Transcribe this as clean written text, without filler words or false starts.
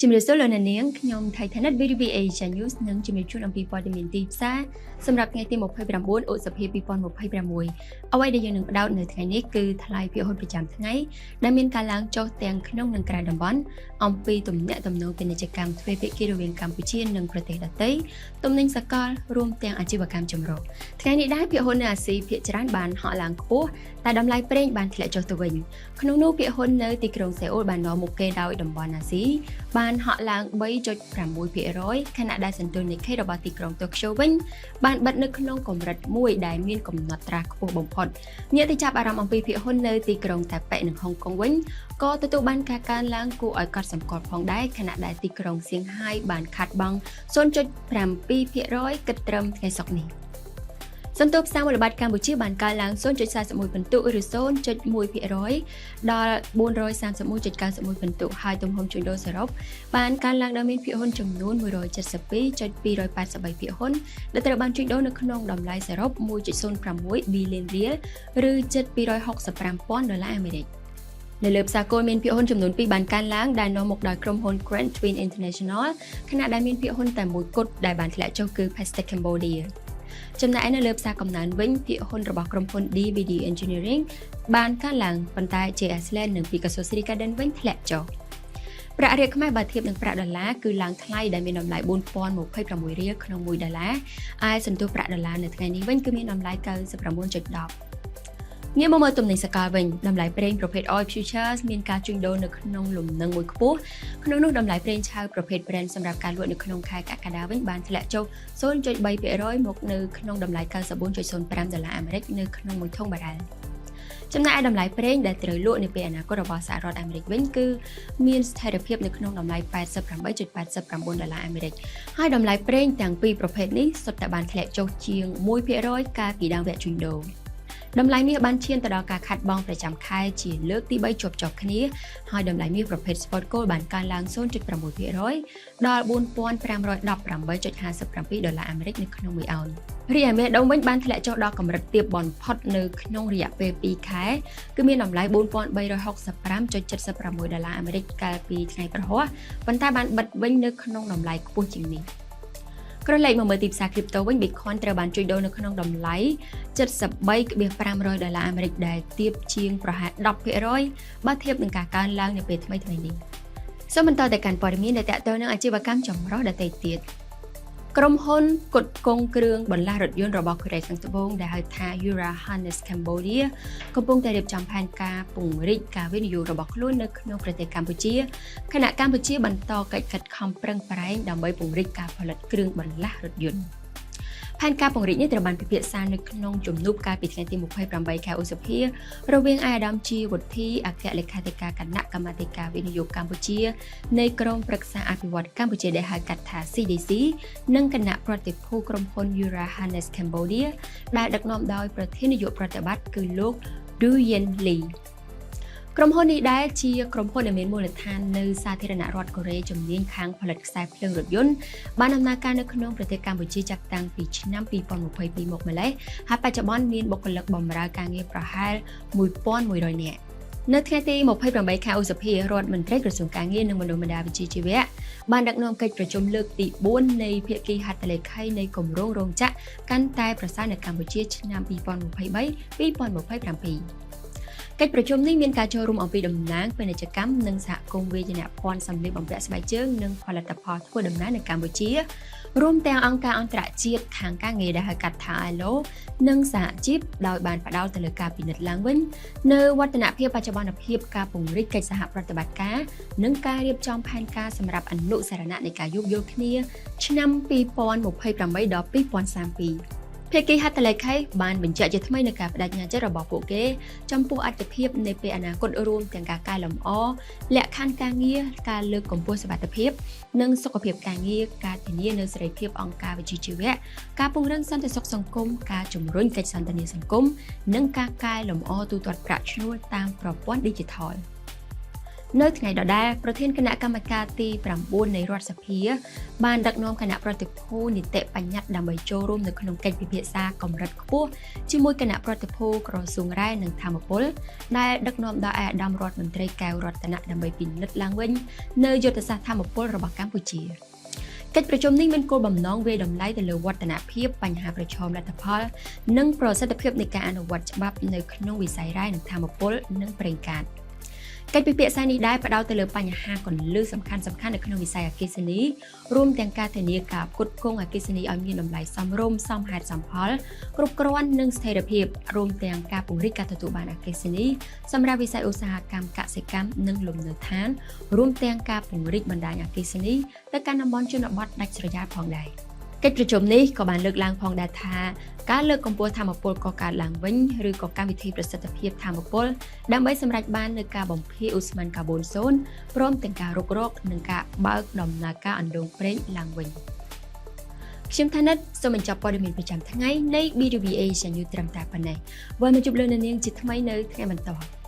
ជំរាបសួរលោកអ្នកនាងខ្ញុំថៃថាណិត VTV Asia News នឹងជំរាបជូនអំពីព័ត៌មានទីផ្សារសម្រាប់ថ្ងៃទី29ឧសភា2026អ្វីដែលយើងនឹងបដោតនៅថ្ងៃនេះគឺថ្លៃភាគហ៊ុនប្រចាំថ្ងៃដែលមានការឡើងចុះទាំងក្នុងនិងក្រៅតំបន់អំពីទំនាក់ទំនងពាណិជ្ជកម្មទ្វេភាគីរវាងកម្ពុជានិងប្រទេសដទៃទំនិញសកលរួមទាំងអាជីវកម្មចម្រុះថ្ងៃនេះដែរភាគហ៊ុននៅអាស៊ីភាគច្រើនបានហក់ឡើងខ្ពស់តែតម្លៃប្រេងបានធ្លាក់ចុះទៅវិញក្នុងនោះភាគហ៊ុននៅទីក្រុងសេអ៊ូលបាននាំមុខគេដោយតំបន់អាស៊ីបានហក់ឡើង 3.6% ខណៈដែលសន្ទុល Nikkei របស់ទីក្រុង Tokyo វិញបានបិទនៅក្នុងកម្រិតមួយដែលមានកំណត់ត្រាខ្ពស់បំផុតអ្នកទៅចាប់អារម្មណ៍អំពីភាគហ៊ុននៅទីក្រុងតាប៉េនិងហុងកុងវិញក៏ទទួលបានការកើនឡើងគួរឲ្យកត់សម្គាល់ផងដែរខណៈដែលទីក្រុងសៀងហៃបានខាត់បង់ 0.7% គិតត្រឹមថ្ងៃសុក្រនេះសន្ទុះផ្សារមូលបត្រកម្ពុជាបានកើនឡើង 0.41 ពិន្ទុឬ 0.1% ដល់ 431.91 ពិន្ទុហើយទំហំជួញដូរសរុបបានកើនឡើងដល់មានភាគហ៊ុនចំនួន 172.283 ភាគហ៊ុនដែលត្រូវបានជួញដូរនៅក្នុងតម្លៃសរុប 1.06 ប៊ីលានរៀលឬជិត $265,000 អាមេរិកនៅលើផ្សារគោលមានភាគហ៊ុនចំនួន2បានកើនឡើងដែលនាំមកដោយក្រុមហ៊ុន Grand Twin International ខណៈដែលមានភាគហ៊ុនតែមួយគត់ដែលបានធ្លាក់ចុះគឺ Pastech Cambodiaចំណែកនៅលើផ្សារកំណើនវិញភាគហ៊ុនរបស់ក្រុមហ៊ុន DVD Engineering បានកើនឡើងប៉ុន្តែ JS Land និង Picasso Sri Garden វិញធ្លាក់ចុះប្រាក់រៀលខ្មែរបើធៀបនឹងប្រាក់ដុល្លារគឺឡើងថ្លៃដែលមានតម្លៃ 4026 រៀលក្នុង1ដុល្លារឯសន្ទុះប្រាក់ដុល្លារនៅថ្ងៃនេះវិញគឺមានតម្លៃ 99.10 ងាកមកមើលទំនិញសកលវិញតម្លៃប្រេងប្រភេទ Oil Futures មានការជួញដូរនៅក្នុងលំនឹងមួយខ្ពស់ក្នុងនោះតម្លៃប្រេងឆៅប្រភេទ Brent សម្រាប់ការលក់នៅក្នុងខែកក្កដាវិញបានធ្លាក់ចុះ 0.3% មកនៅក្នុងតម្លៃ $94.05 អាមេរិកនៅក្នុងមួយធុងបារ៉ែលចំណែកឯតម្លៃប្រេងដែលត្រូវលក់នៅពេលអនាគតរបស់សហរដ្ឋអាមេរិកវិញគឺមានស្ថិរភាពនៅក្នុងតម្លៃ $88.89 អាមេរិកហើយតម្លៃប្រេងទាំងពីរប្រភេទនេះសុទ្ធតែបានធ្លាក់ចុះជាង 1% កាលពីដើមវគ្គជួញដូរតម្លៃមាសបានឈានទៅដល់ការខាត់បង់ប្រចាំខែជាលើកទី3ជាប់ៗគ្នាហើយតម្លៃមាសប្រភេទ Spot Gold បានកើនឡើង 0.6% ដល់ $4518.57 អាមេរិកនៅក្នុង1អោនរីឯមាសដូងវិញបានធ្លាក់ចុះដល់កម្រិតទាបបំផុតនៅក្នុងរយៈពេល2ខែគឺមានតម្លៃ $4365.76 អាមេរិកកាលពីថ្ងៃប្រហ័សប៉ុន្តែបានបិទវិញនៅក្នុងតម្លៃខ្ពស់ជាងនេះក្រឡេកមកមើលទីផ្សារ crypto វិញ Bitcoin ត្រូវបានជួញដូរនៅក្នុងតម្លៃ $73,500 អាមេរិកដែលទាបជាងប្រហែល 10% បើធៀបនឹងការកើនឡើងនៅពេលថ្មីៗនេះសូមបន្តទៅកាន់ព័ត៌មានដែលទាក់ទងនឹងអាជីវកម្មចម្រុះដទៃទៀតក្រុមហ៊ុនគុតគង់គ្រឿងបន្លាស់រថយន្តរបស់កូរ៉េខាងត្បូងដែលហៅថា Yura Harness Cambodia កំពុងតែរៀបចំផែនការពង្រីកការវិនិយោគរបស់ខ្លួននៅក្នុងប្រទេសកម្ពុជាខណៈកម្ពុជាបន្តកិច្ចខិតខំប្រឹងប្រែងដើម្បីពង្រីកការផលិតគ្រឿងបន្លាស់រថយន្តផែនការពង្រីកនេះត្រូវបានពិភាក្សានៅក្នុងជំនួបកាលពីថ្ងៃទី28ខែឧសភារវាងអាដាមជាវុធីអគ្គលេខាធិការគណៈកម្មាធិការវិនិយោគកម្ពុជានៃក្រុមប្រឹក្សាអភិវឌ្ឍកម្ពុជាដែលហៅកាត់ថា CDC និងគណៈប្រតិភូក្រុមហ៊ុន Yura Harness Cambodia ដែលដឹកនាំដោយប្រធាននាយកប្រតិបត្តិគឺលោក Du Yen Leeក្រុមហ៊ុននេះដែលជាក្រុមហ៊ុនដែលមានមូលដ្ឋាននៅសាធារណរដ្ឋកូរ៉េជំនាញខាងផលិតខ្សែភ្លើងរថយន្តបានដំណើរការនៅក្នុងប្រទេសកម្ពុជាចាប់តាំងពីឆ្នាំ2022មកម្លេះហើយបច្ចុប្បន្នមានបុគ្គលិកបម្រើការងារប្រហែល 1,100 នាក់នៅថ្ងៃទី28ខែឧសភារដ្ឋមន្ត្រីក្រសួងការងារនិងបណ្តុះបណ្តាលវិជ្ជាជីវៈបានដឹកនាំកិច្ចប្រជុំលើកទី4នៃភាគីហត្ថលេខីនៃគម្រោងរោងចក្រកាន់តែប្រសើរនៅកម្ពុជាឆ្នាំ2023-2027កិច្ចប្រជុំនេះមានការចូលរួមអំពីតំណាងពាណិជ្ជកម្មនិងសហគមន៍វាយនភ័ណ្ឌសម្លៀកបំពាក់ស្បែកជើងនិងផលិតផលធ្វើដំណើរនៅកម្ពុជារួមទាំងអង្គការអន្តរជាតិខាងការងារដែលហៅកាត់ថា ILO និងសហជីពដោយបានផ្ដោតទៅលើការពិនិត្យឡើងវិញនៅវឌ្ឍនភាពបច្ចុប្បន្នភាពការពង្រីកកិច្ចសហប្រតិបត្តិការនិងការរៀបចំផែនការសម្រាប់អនុស្សរណៈនៃការយោគយល់គ្នាឆ្នាំ2028ដល់2032ភាគីហត្ថលេខីបានបញ្ជាក់ជាថ្មីនៅការបដិញ្ញាចិត្តរបស់ពួកគេចំពោះអត្ថប្រយោជន៍នៃពេលអនាគតរួមទាំងការកែលម្អលក្ខខណ្ឌការងារការលើកកម្ពស់សុវត្ថិភាពនិងសុខភាពការងារការធានានូវសេរីភាពអង្គការវិជ្ជាជីវៈការពង្រឹងសន្តិសុខសង្គមការជំរុញកិច្ចសន្ទនាសង្គមនិងការកែលម្អទូទាត់ប្រាក់ឈ្នួលតាមប្រព័ន្ធ Digital នៅថ្ងៃដដែលប្រធានគណៈកម្មការទី9នៃរដ្ឋសភាបានដឹកនាំគណៈប្រតិភូនីតិបញ្ញត្តិដើម្បីចូលរួមនៅក្នុងកិច្ចពិភាក្សាកម្រិតខ្ពស់ជាមួយគណៈប្រតិភូក្រសួងរ៉ែនិងធម្មពលដែលដឹកនាំដោយឯកឧត្តមរដ្ឋមន្ត្រីកែវរតនៈដើម្បីពិនិត្យឡើងវិញនៅយុទ្ធសាស្ត្រធម្មពលរបស់កម្ពុជាកិច្ចប្រជុំនេះមានគោលបំណងវាយតម្លៃទៅលើវឌ្ឍនភាពបញ្ហាប្រឈមលទ្ធផលនិងប្រសិទ្ធភាពនៃការអនុវត្តច្បាប់នៅក្នុងវិស័យរ៉ែនិងធម្មពលនិងប្រេងកាតកិច្ចពិភាក្សានេះដែរផ្ដោតទៅលើបញ្ហាគន្លឹះសំខាន់ៗនៅក្នុងវិស័យអគ្គិសនីរួមទាំងការធានាការផ្គត់ផ្គង់អគ្គិសនីឲ្យមានតម្លៃសមរម្យសមហេតុសមផលគ្រប់គ្រាន់និងស្ថិរភាពរួមទាំងការពង្រីកការទទួលបានអគ្គិសនីសម្រាប់វិស័យឧស្សាហកម្មកសិកម្មនិងលំនៅឋានរួមទាំងការពង្រីកបណ្ដាញអគ្គិសនីទៅកាន់តំបន់ជនបទដាច់ស្រយាលផងដែរកិច្ចប្រជុំនេះក៏បានលើកឡើងផងដែរថាការលើកកម្ពស់ធម្មពលកកើតឡើងវិញឬក៏កម្មវិធីប្រសិទ្ធភាពធម្មពលដើម្បីសម្រេចបាននូវការបំភាយឧស្ម័នកាបូនសូន្យព្រមទាំងការរុករកនិងការបើកដំណើរការអណ្ដូងប្រេងឡើងវិញខ្ញុំថានិតសូមបញ្ចប់ព័ត៌មានប្រចាំថ្ងៃនៃ BDV Asia News ត្រឹមតែប៉ុណ្ណេះវិលមកជួបលោកអ្នកនាងជាថ្មីនៅថ្ងៃបន្ត